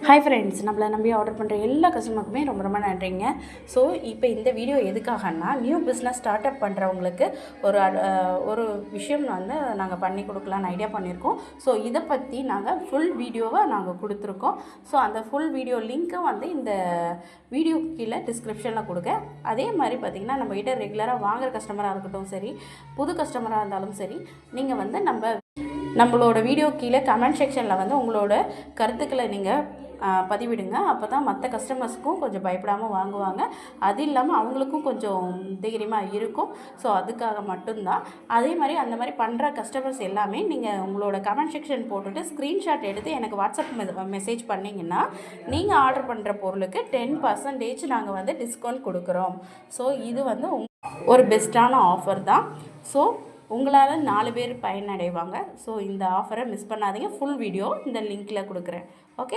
Hi friends, நம்மளை நம்பி order பண்ணுற எல்லா கஸ்டமருக்குமே ரொம்ப ரொம்ப நன்றிங்க. ஸோ இப்போ இந்த வீடியோ எதுக்காகன்னா, நியூ பிஸ்னஸ் ஸ்டார்ட் அப் பண்ணுறவங்களுக்கு ஒரு விஷயம் வந்து நாங்கள் பண்ணி கொடுக்கலான்னு ஐடியா பண்ணியிருக்கோம். ஸோ இதை பற்றி நாங்கள் ஃபுல் வீடியோவை நாங்கள் கொடுத்துருக்கோம். ஸோ அந்த ஃபுல் வீடியோ லிங்க்கை வந்து இந்த வீடியோ கீழே டிஸ்கிரிப்ஷனில் கொடுங்க. அதே மாதிரி பார்த்திங்கன்னா, நம்மகிட்ட ரெகுலராக வாங்குகிற கஸ்டமராக இருக்கட்டும் சரி, புது கஸ்டமராக இருந்தாலும் சரி, நீங்கள் வந்து நம்மளோட வீடியோ கீழே கமெண்ட் செக்ஷனில் வந்து உங்களோட கருத்துக்களை நீங்கள் பதிவிடுங்க. அப்போ தான் மற்ற கஸ்டமர்ஸுக்கும் கொஞ்சம் பயப்படாமல் வாங்குவாங்க. அது இல்லாமல் அவங்களுக்கும் கொஞ்சம் தைரியமாக இருக்கும். ஸோ அதுக்காக மட்டும்தான். அதே மாதிரி அந்த மாதிரி பண்ணுற கஸ்டமர்ஸ் எல்லாமே நீங்கள் உங்களோட கமெண்ட் செக்ஷன் போட்டுட்டு ஸ்க்ரீன்ஷாட் எடுத்து எனக்கு வாட்ஸ்அப் மெசேஜ் பண்ணிங்கன்னா, நீங்கள் ஆர்டர் பண்ணுற பொருளுக்கு 10% நாங்கள் வந்து டிஸ்கவுண்ட் கொடுக்குறோம். ஸோ இது வந்து ஒரு பெஸ்ட்டான ஆஃபர் தான். ஸோ உங்களால் 4 பேர் பயனடைவாங்க. ஸோ இந்த ஆஃபரை மிஸ் பண்ணாதீங்க. ஃபுல் வீடியோ இந்த லிங்க்கில் கொடுக்குறேன். ஓகே.